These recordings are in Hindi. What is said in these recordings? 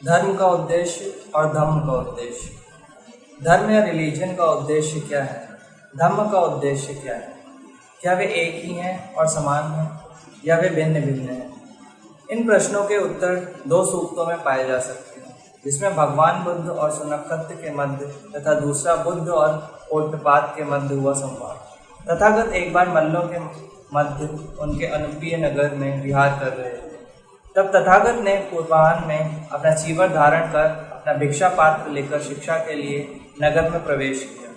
धर्म का उद्देश्य और धम्म का उद्देश्य। धर्म या रिलीजन का उद्देश्य क्या है? धम्म का उद्देश्य क्या है? क्या वे एक ही हैं और समान हैं या वे भिन्न भिन्न हैं? इन प्रश्नों के उत्तर दो सूक्तों में पाए जा सकते हैं, जिसमें भगवान बुद्ध और सुनक्कत के मध्य तथा दूसरा बुद्ध और ओटपाद के मध्य हुआ संवाद। तथागत एक बार मल्लों के मध्य उनके अनुप्रिय नगर में विहार कर रहे थे। तब तथागत ने पूर्वाह्न में अपना चीवर धारण कर अपना भिक्षा पात्र लेकर शिक्षा के लिए नगर में प्रवेश किया।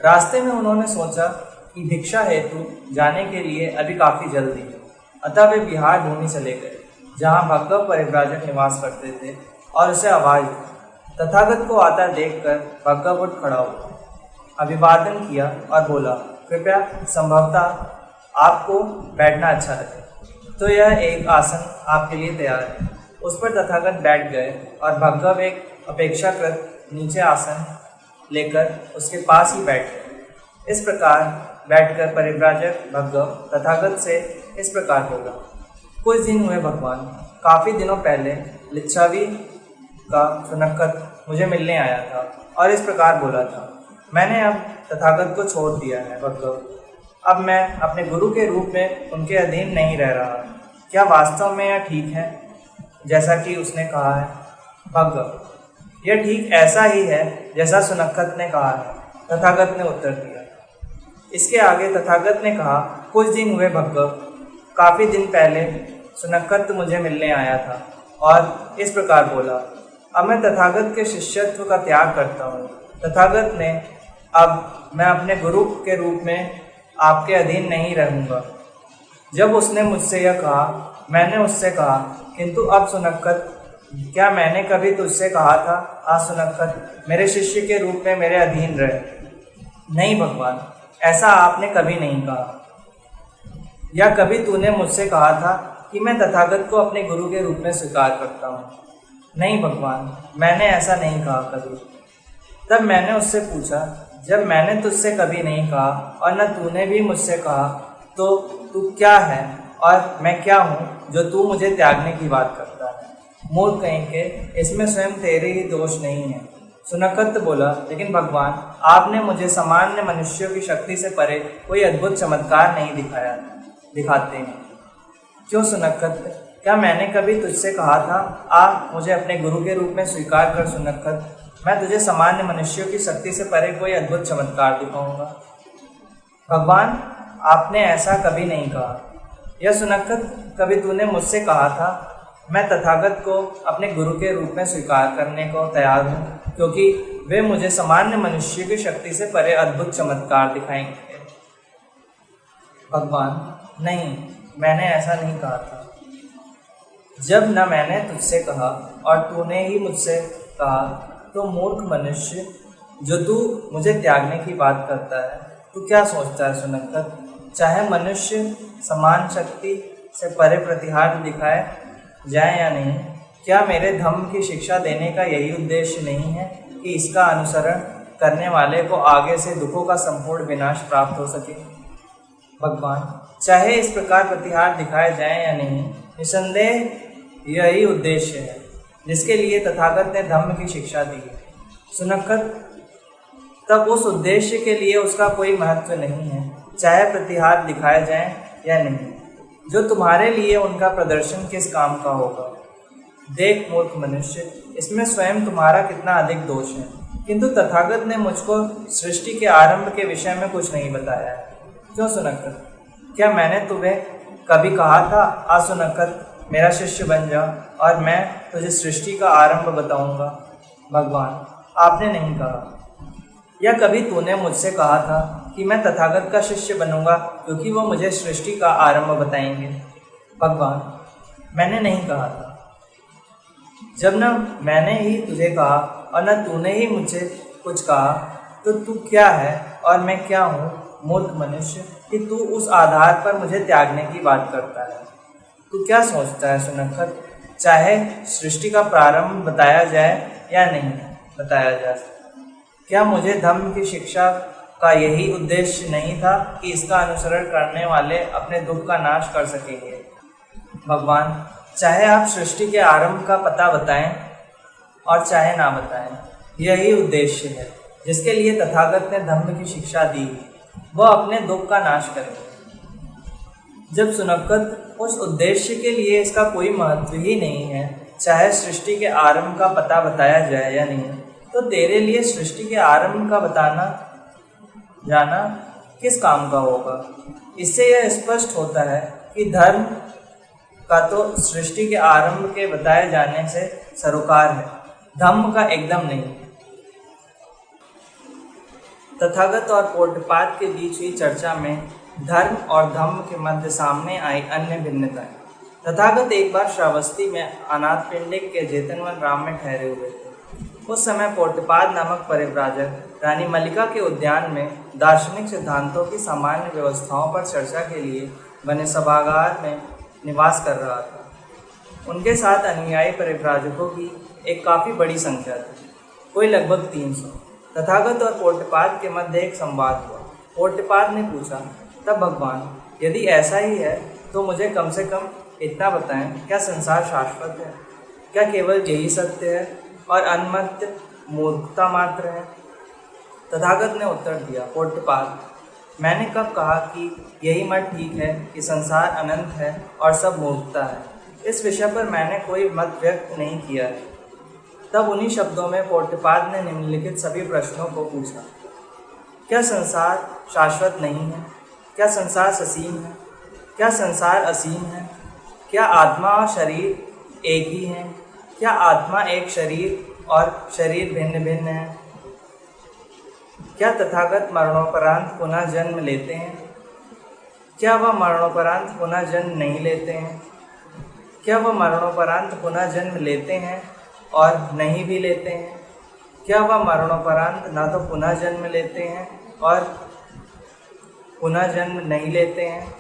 रास्ते में उन्होंने सोचा कि भिक्षा हेतु जाने के लिए अभी काफ़ी जल्दी है, अतः वे बिहार भूमि चले गए, जहाँ भगव परिव्राजक निवास करते थे, और उसे आवाज़ दी। तथागत को आता देखकर भगव उठ खड़ा हुआ, अभिवादन किया और बोला, कृपया संभवतः आपको बैठना अच्छा लगे तो यह एक आसन आपके लिए तैयार है। उस पर तथागत बैठ गए और भगव एक अपेक्षाकृत नीचे आसन लेकर उसके पास ही बैठ गए। इस प्रकार बैठकर परिव्राजक भगव तथागत से इस प्रकार बोला, कुछ दिन हुए भगवान, काफ़ी दिनों पहले लिच्छावी का सुनक्कत मुझे मिलने आया था और इस प्रकार बोला था, मैंने अब तथागत को छोड़ दिया है भगव, अब मैं अपने गुरु के रूप में उनके अधीन नहीं रह रहा। क्या वास्तव में यह ठीक है जैसा कि उसने कहा है? भगव, यह ठीक ऐसा ही है जैसा सुनक्कत ने कहा है, तथागत ने उत्तर दिया। इसके आगे तथागत ने कहा, कुछ दिन हुए भगव, काफ़ी दिन पहले सुनक्कत मुझे मिलने आया था और इस प्रकार बोला, अब मैं तथागत के शिष्यत्व का त्याग करता हूँ। तथागत ने, अब मैं अपने गुरु के रूप में आपके अधीन नहीं रहूँगा। जब उसने मुझसे यह कहा, मैंने उससे कहा, किंतु अब सुनक्कत, क्या मैंने कभी तुझसे कहा था, आज सुनक्कत मेरे शिष्य के रूप में मेरे अधीन रहे? नहीं भगवान, ऐसा आपने कभी नहीं कहा। या कभी तूने मुझसे कहा था कि मैं तथागत को अपने गुरु के रूप में स्वीकार करता हूँ? नहीं भगवान, मैंने ऐसा नहीं कहा कभी। तब मैंने उससे पूछा, जब मैंने तुझसे कभी नहीं कहा और न तूने भी मुझसे कहा, तो तू क्या है और मैं क्या हूँ जो तू मुझे त्यागने की बात करता है? मूर्ख कहीं के, इसमें स्वयं तेरे ही दोष नहीं है। सुनक्कत बोला, लेकिन भगवान, आपने मुझे सामान्य मनुष्यों की शक्ति से परे कोई अद्भुत चमत्कार नहीं दिखाते हैं। क्यों सुनक्कत, क्या मैंने कभी तुझसे कहा था, आ मुझे अपने गुरु के रूप में स्वीकार कर? सुनक्कत, मैं तुझे सामान्य मनुष्यों की शक्ति से परे कोई अद्भुत चमत्कार दिखाऊंगा। भगवान, आपने ऐसा कभी नहीं कहा। यह सुनक्कत, कभी तूने मुझसे कहा था, मैं तथागत को अपने गुरु के रूप में स्वीकार करने को तैयार हूँ, क्योंकि वे मुझे सामान्य मनुष्य की शक्ति से परे अद्भुत चमत्कार दिखाएंगे। भगवान, नहीं, मैंने ऐसा नहीं कहा था। जब न मैंने तुझसे कहा और तूने ही मुझसे कहा, तो मूर्ख मनुष्य, जो तू मुझे त्यागने की बात करता है, तू क्या सोचता है? सुनक्कत, चाहे मनुष्य समान शक्ति से परे प्रतिहार दिखाए जाए या नहीं, क्या मेरे धम्म की शिक्षा देने का यही उद्देश्य नहीं है कि इसका अनुसरण करने वाले को आगे से दुखों का संपूर्ण विनाश प्राप्त हो सके? भगवान, चाहे इस प्रकार प्रतिहार दिखाए जाए या नहीं, निसंदेह यही उद्देश्य है जिसके लिए तथागत ने धम्म की शिक्षा दी है। सुनक्कत, तब उस उद्देश्य के लिए उसका कोई महत्व नहीं है, चाहे प्रतिहार दिखाए जाए या नहीं, जो तुम्हारे लिए उनका प्रदर्शन किस काम का होगा? देख मूर्ख मनुष्य, इसमें स्वयं तुम्हारा कितना अधिक दोष है, किंतु तथागत ने मुझको सृष्टि के आरंभ के विषय में कुछ नहीं बताया है। क्यों सुनक्कत, क्या मैंने तुम्हें कभी कहा था, आ सुनक्कत मेरा शिष्य बन जा और मैं तुझे सृष्टि का आरंभ बताऊंगा? भगवान, आपने नहीं कहा। या कभी तूने मुझसे कहा था कि मैं तथागत का शिष्य बनूंगा क्योंकि वो मुझे सृष्टि का आरंभ बताएंगे? भगवान, मैंने नहीं कहा था। जब न मैंने ही तुझे कहा और न तूने ही मुझे कुछ कहा, तो तू क्या है और मैं क्या हूँ, मूर्ख मनुष्य, कि तू उस आधार पर मुझे त्यागने की बात करता है? तू क्या सोचता है? सुनक्कत, चाहे सृष्टि का प्रारंभ बताया जाए या नहीं बताया जाए, क्या मुझे धम्म की शिक्षा का यही उद्देश्य नहीं था कि इसका अनुसरण करने वाले अपने दुख का नाश कर सकेंगे? भगवान, चाहे आप सृष्टि के आरंभ का पता बताएं और चाहे ना बताएं, यही उद्देश्य है जिसके लिए तथागत ने धम्म की शिक्षा दी। वह अपने दुख का नाश करे। जब सुनक्कत उस उद्देश्य के लिए इसका कोई महत्व ही नहीं है, चाहे सृष्टि के आरंभ का पता बताया जाए या नहीं, तो तेरे लिए सृष्टि के आरंभ का बताना जाना किस काम का होगा। इससे यह स्पष्ट होता है कि धर्म का तो सृष्टि के आरंभ के बताए जाने से सरोकार है, धम्म का एकदम नहीं। तथागत और पौटपाद के बीच हुई चर्चा में धर्म और धम्म के मध्य सामने आई अन्य भिन्नताएं। तथागत एक बार श्रावस्ती में अनाथपिंडिक के जेतनवन ग्राम में ठहरे हुए थे। उस समय पौटपाद नामक परिव्राजक रानी मल्लिका के उद्यान में दार्शनिक सिद्धांतों की सामान्य व्यवस्थाओं पर चर्चा के लिए बने सभागार में निवास कर रहा था। उनके साथ अनुयायी परिव्राजकों की एक काफ़ी बड़ी संख्या थी, कोई लगभग 300। तथागत और पौटपाद के मध्य एक संवाद हुआ। पौटपाद ने पूछा, तब भगवान, यदि ऐसा ही है तो मुझे कम से कम इतना बताएं, क्या संसार शाश्वत है? क्या केवल यही सत्य है और अनमत्य मूर्खता मात्र है? तथागत ने उत्तर दिया, पौटपाद, मैंने कब कहा कि यही मत ठीक है कि संसार अनंत है और सब मूर्खता है? इस विषय पर मैंने कोई मत व्यक्त नहीं किया है। तब उन्हीं शब्दों में पौटपाद ने निम्नलिखित सभी प्रश्नों को पूछा। क्या संसार शाश्वत नहीं है? क्या संसार ससीम है? क्या संसार असीम है? क्या आत्मा और शरीर एक ही हैं? क्या आत्मा एक शरीर और शरीर भिन्न भिन्न है? क्या तथागत मरणोपरांत पुनः जन्म लेते हैं? क्या वह मरणोपरांत पुनः जन्म नहीं लेते हैं? क्या वह मरणोपरांत पुनः जन्म लेते हैं और नहीं भी लेते हैं? क्या वह मरणोपरांत न तो पुनः जन्म लेते हैं और पुनः जन्म नहीं लेते हैं?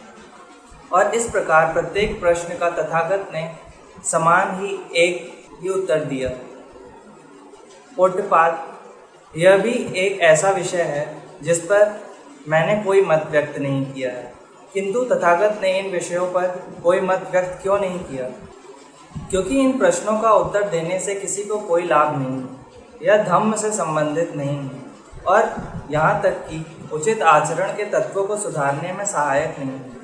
और इस प्रकार प्रत्येक प्रश्न का तथागत ने समान ही एक ही उत्तर दिया। पौटपाद, यह भी एक ऐसा विषय है जिस पर मैंने कोई मत व्यक्त नहीं किया है। किंतु तथागत ने इन विषयों पर कोई मत व्यक्त क्यों नहीं किया? क्योंकि इन प्रश्नों का उत्तर देने से किसी को कोई लाभ नहीं है, यह धम्म से संबंधित नहीं है और यहाँ तक कि उचित आचरण के तत्वों को सुधारने में सहायक नहीं है,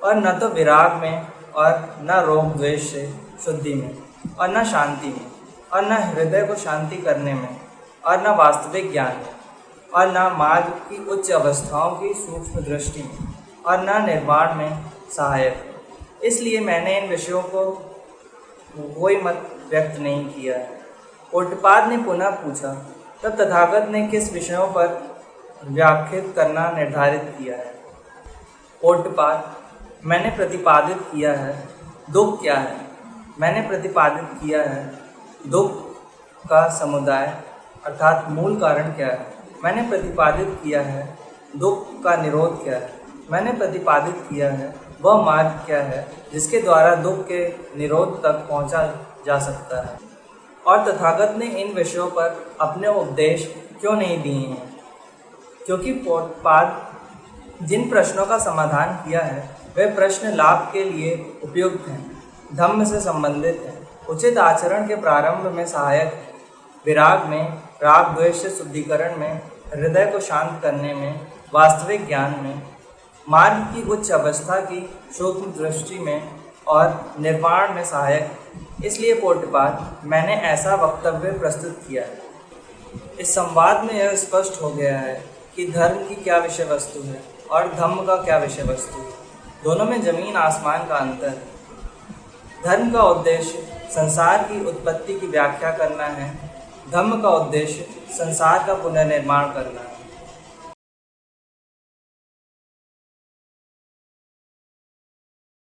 और न तो विराग में और न रोग द्वेष से शुद्धि में और न शांति में और न हृदय को शांति करने में और न वास्तविक ज्ञान में और न मार्ग की उच्च अवस्थाओं की सूक्ष्म दृष्टि में और न निर्वाण में सहायक। इसलिए मैंने इन विषयों को कोई मत व्यक्त नहीं किया है। पौटपाद ने पुनः पूछा, तब तथागत ने किस विषयों पर व्याख्यात करना निर्धारित किया है? पौटपाद, मैंने प्रतिपादित किया है दुख क्या है। मैंने प्रतिपादित किया है दुख का समुदाय अर्थात मूल कारण क्या है। मैंने प्रतिपादित किया है दुख का निरोध क्या है। मैंने प्रतिपादित किया है वह मार्ग क्या है जिसके द्वारा दुख के निरोध तक पहुंचा जा सकता है। और तथागत ने इन विषयों पर अपने उपदेश क्यों नहीं दिए हैं? क्योंकि पौटपाद जिन प्रश्नों का समाधान किया है वे प्रश्न लाभ के लिए उपयुक्त हैं, धम्म से संबंधित हैं, उचित आचरण के प्रारंभ में सहायक है, विराग में, राग द्वेष से शुद्धिकरण में, हृदय को शांत करने में, वास्तविक ज्ञान में, मार्ग की उच्च अवस्था की सूक्ष्म दृष्टि में और निर्वाण में सहायक। इसलिए पौटपाद, मैंने ऐसा वक्तव्य प्रस्तुत किया है। इस संवाद में यह स्पष्ट हो गया है कि धर्म की क्या विषय वस्तु है और धम्म का क्या विषय वस्तु है। दोनों में जमीन आसमान का अंतर है। धर्म का उद्देश्य संसार की उत्पत्ति की व्याख्या करना है, धम्म का उद्देश्य संसार का पुनर्निर्माण करना है।